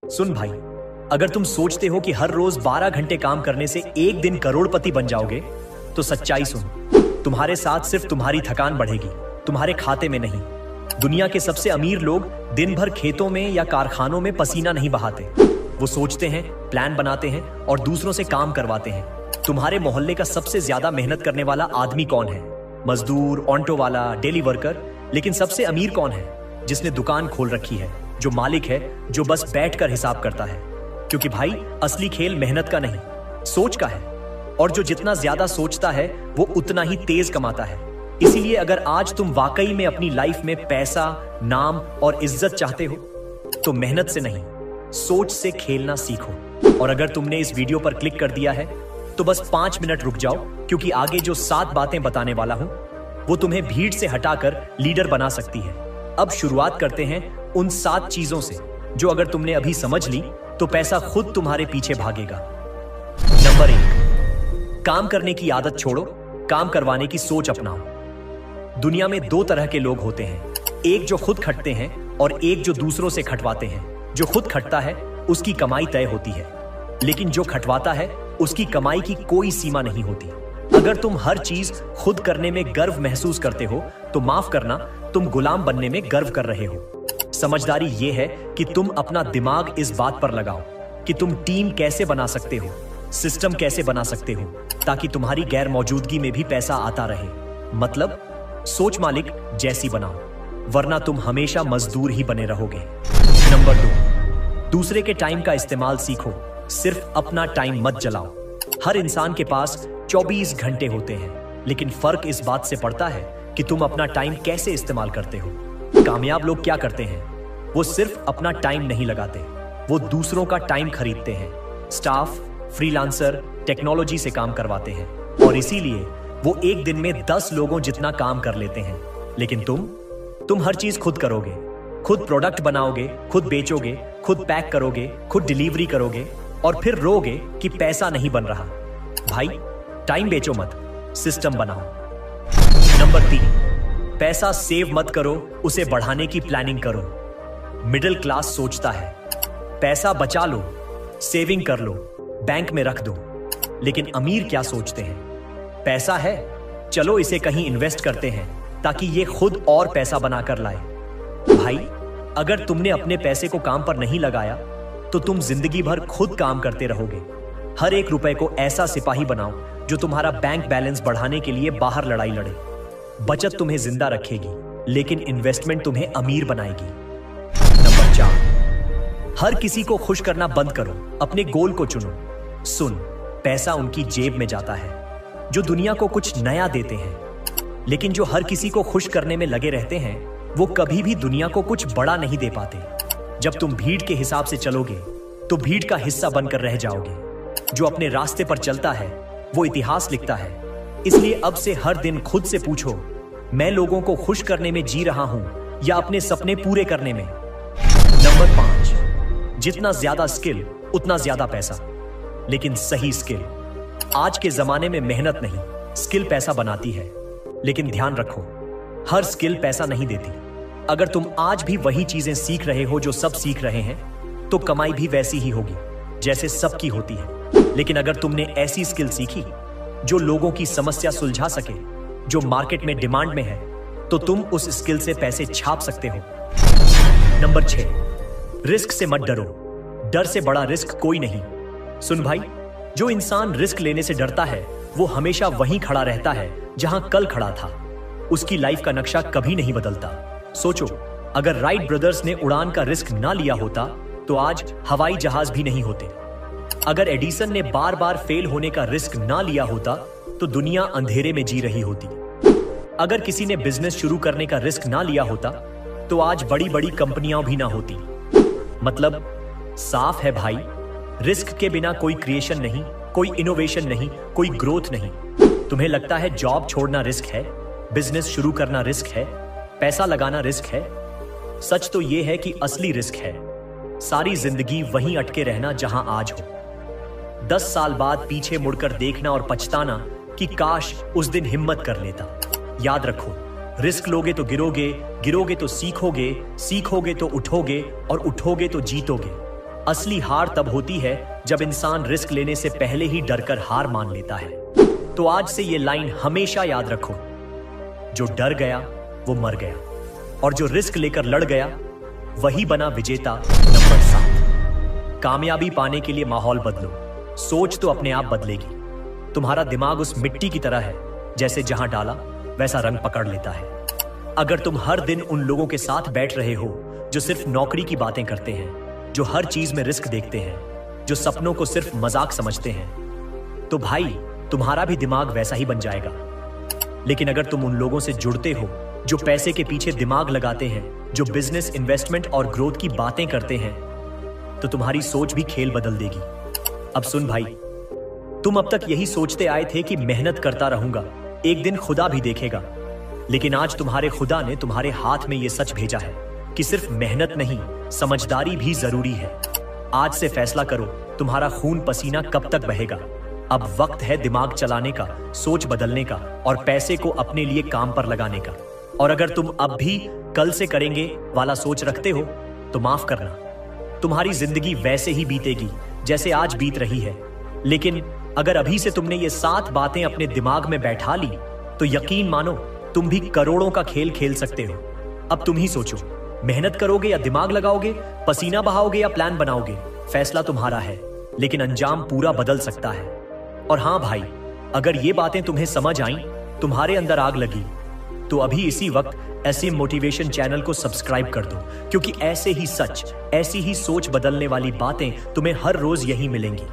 सुन भाई, अगर तुम सोचते हो कि हर रोज 12 घंटे काम करने से एक दिन करोड़पति बन जाओगे, तो सच्चाई सुन, तुम्हारे साथ सिर्फ तुम्हारी थकान बढ़ेगी, तुम्हारे खाते में नहीं। दुनिया के सबसे अमीर लोग दिन भर खेतों में या कारखानों में पसीना नहीं बहाते। वो सोचते हैं, प्लान बनाते हैं और दूसरों से काम करवाते हैं। तुम्हारे मोहल्ले का सबसे ज्यादा मेहनत करने वाला आदमी कौन है? मजदूर, ऑटो वाला, डेली वर्कर। लेकिन सबसे अमीर कौन है? जिसने दुकान खोल रखी है, जो मालिक है, जो बस बैठकर हिसाब करता है। क्योंकि भाई, असली खेल मेहनत का नहीं, सोच का है। और जो जितना ज्यादा सोचता है वो उतना ही तेज कमाता है। इसीलिए अगर आज तुम वाकई में अपनी लाइफ में पैसा, नाम और इज्जत चाहते हो, तो मेहनत से नहीं, सोच से खेलना सीखो। और अगर तुमने इस वीडियो पर क्लिक कर दिया है तो बस 5 मिनट रुक जाओ, क्योंकि आगे जो 7 बातें बताने वाला हूं वो तुम्हें भीड़ से हटाकर लीडर बना सकती है। अब शुरुआत करते हैं उन 7 चीजों से जो अगर तुमने अभी समझ ली तो पैसा खुद तुम्हारे पीछे भागेगा। नंबर 1, काम करने की आदत छोड़ो, काम करवाने की सोच अपनाओ। दुनिया में 2 तरह के लोग होते हैं, एक जो खुद खटते हैं और एक जो दूसरों से खटवाते हैं। जो खुद खटता है उसकी कमाई तय होती है, लेकिन जो खटवाता है उसकी कमाई की कोई सीमा नहीं होती। अगर तुम हर चीज खुद करने में गर्व महसूस करते हो तो माफ करना, तुम गुलाम बनने में गर्व कर रहे हो। समझदारी यह है कि तुम अपना दिमाग इस बात पर लगाओ कि तुम टीम कैसे बना सकते हो, सिस्टम कैसे बना सकते हो, ताकि तुम्हारी गैर मौजूदगी में भी पैसा आता रहे। मतलब सोच मालिक जैसी बनाओ, वरना तुम हमेशा मजदूर ही बने रहोगे। नंबर 2, दूसरे के टाइम का इस्तेमाल सीखो, सिर्फ अपना टाइम मत जलाओ। हर इंसान के पास 24 घंटे होते हैं, लेकिन फर्क इस बात से पड़ता है कि तुम अपना टाइम कैसे इस्तेमाल करते हो। कामयाब लोग क्या करते हैं? वो सिर्फ अपना टाइम नहीं लगाते, वो दूसरों का टाइम खरीदते हैं। स्टाफ, फ्रीलांसर, टेक्नोलॉजी से काम करवाते हैं, और इसीलिए वो एक दिन में 10 लोगों जितना काम कर लेते हैं। लेकिन तुम हर चीज खुद करोगे, खुद प्रोडक्ट बनाओगे, खुद बेचोगे, खुद पैक करोगे, खुद डिलीवरी करोगे, और फिर रोगे कि पैसा नहीं बन रहा। भाई, टाइम बेचो मत, सिस्टम बनाओ। नंबर 3, पैसा सेव मत करो, उसे बढ़ाने की प्लानिंग करो। मिडिल क्लास सोचता है पैसा बचा लो, सेविंग कर लो, बैंक में रख दो। लेकिन अमीर क्या सोचते हैं? पैसा है, चलो इसे कहीं इन्वेस्ट करते हैं ताकि ये खुद और पैसा बनाकर लाए। भाई, अगर तुमने अपने पैसे को काम पर नहीं लगाया तो तुम जिंदगी भर खुद काम करते रहोगे। हर एक रुपए को ऐसा सिपाही बनाओ जो तुम्हारा बैंक बैलेंस बढ़ाने के लिए बाहर लड़ाई लड़े। बचत तुम्हें जिंदा रखेगी, लेकिन इन्वेस्टमेंट तुम्हें अमीर बनाएगी। नंबर 4, हर किसी को खुश करना बंद करो, अपने गोल को चुनो। सुन, पैसा उनकी जेब में जाता है जो दुनिया को कुछ नया देते हैं, लेकिन जो हर किसी को खुश करने में लगे रहते हैं वो कभी भी दुनिया को कुछ बड़ा नहीं दे पाते। जब तुम भीड़ के हिसाब से चलोगे तो भीड़ का हिस्सा बनकर रह जाओगे। जो अपने रास्ते पर चलता है वो इतिहास लिखता है। इसलिए अब से हर दिन खुद से पूछो, मैं लोगों को खुश करने में जी रहा हूं या अपने सपने पूरे करने में। नंबर 5, जितना ज्यादा स्किल उतना ज्यादा पैसा, लेकिन सही स्किल। आज के जमाने में मेहनत नहीं, स्किल पैसा बनाती है। लेकिन ध्यान रखो, हर स्किल पैसा नहीं देती। अगर तुम आज भी वही चीजें सीख रहे हो जो सब सीख रहे हैं, तो कमाई भी वैसी ही होगी जैसे सबकी होती है। लेकिन अगर तुमने ऐसी स्किल सीखी जो लोगों की समस्या सुलझा सके, जो मार्केट में डिमांड में है, तो तुम उस स्किल से पैसे छाप सकते हो। नंबर 6, रिस्क से मत डरो, डर से बड़ा रिस्क कोई नहीं। सुन भाई, जो इंसान रिस्क लेने से डरता है वो हमेशा वहीं खड़ा रहता है जहां कल खड़ा था। उसकी लाइफ का नक्शा कभी नहीं बदलता। सोचो, अगर राइट ब्रदर्स ने उड़ान का रिस्क ना लिया होता तो आज हवाई जहाज भी नहीं होते। अगर एडिसन ने बार बार फेल होने का रिस्क ना लिया होता तो दुनिया अंधेरे में जी रही होती। अगर किसी ने बिजनेस शुरू करने का रिस्क ना लिया होता तो आज बड़ी बड़ी कंपनियां भी ना होती। मतलब साफ है भाई, रिस्क के बिना कोई क्रिएशन नहीं, कोई इनोवेशन नहीं, कोई ग्रोथ नहीं। तुम्हें लगता है जॉब छोड़ना रिस्क है, बिजनेस शुरू करना रिस्क है, पैसा लगाना रिस्क है? सच तो यह है कि असली रिस्क है सारी जिंदगी वहीं अटके रहना जहां आज हो। 10 साल बाद पीछे मुड़कर देखना और पछताना कि काश उस दिन हिम्मत कर लेता। याद रखो, रिस्क लोगे तो गिरोगे, गिरोगे तो सीखोगे, सीखोगे तो उठोगे, और उठोगे तो जीतोगे। असली हार तब होती है जब इंसान रिस्क लेने से पहले ही डरकर हार मान लेता है। तो आज से ये लाइन हमेशा याद रखो, जो डर गया वो मर गया, और जो रिस्क लेकर लड़ गया वही बना विजेता नंबर 7। कामयाबी पाने के लिए माहौल बदलो, सोच तो अपने आप बदलेगी। तुम्हारा दिमाग उस मिट्टी की तरह है, जैसे जहां डाला वैसा रंग पकड़ लेता है। अगर तुम हर दिन उन लोगों के साथ बैठ रहे हो जो सिर्फ नौकरी की बातें करते हैं, जो हर चीज में रिस्क देखते हैं, जो सपनों को सिर्फ मजाक समझते हैं, तो भाई तुम्हारा भी दिमाग वैसा ही बन जाएगा। लेकिन अगर तुम उन लोगों से जुड़ते हो जो पैसे के पीछे दिमाग लगाते हैं, जो बिजनेस, इन्वेस्टमेंट और ग्रोथ की बातें करते हैं, तो तुम्हारी सोच भी खेल बदल देगी। अब सुन भाई, तुम अब तक यही सोचते आए थे कि मेहनत करता रहूंगा, एक दिन खुदा भी देखेगा। लेकिन आज तुम्हारे खुदा ने तुम्हारे हाथ में यह सच भेजा है कि सिर्फ मेहनत नहीं, समझदारी भी जरूरी है। आज से फैसला करो, तुम्हारा खून पसीना कब तक बहेगा। अब वक्त है दिमाग चलाने का, सोच बदलने का और पैसे को अपने लिए काम पर लगाने का। और अगर तुम अब भी कल से करेंगे वाला सोच रखते हो तो माफ करना, तुम्हारी जिंदगी वैसे ही बीतेगी जैसे आज बीत रही है। लेकिन अगर अभी से तुमने ये 7 बातें अपने दिमाग में बैठा ली तो यकीन मानो तुम भी करोड़ों का खेल खेल सकते हो। अब तुम ही सोचो, मेहनत करोगे या दिमाग लगाओगे, पसीना बहाओगे या प्लान बनाओगे। फैसला तुम्हारा है, लेकिन अंजाम पूरा बदल सकता है। और हां भाई, अगर ये बातें तुम्हें समझ आईं, तुम्हारे अंदर आग लगी, तो अभी इसी वक्त ऐसे मोटिवेशन चैनल को सब्सक्राइब कर दो, क्योंकि ऐसे ही सच, ऐसी ही सोच बदलने वाली बातें तुम्हें हर रोज यहीं मिलेंगी।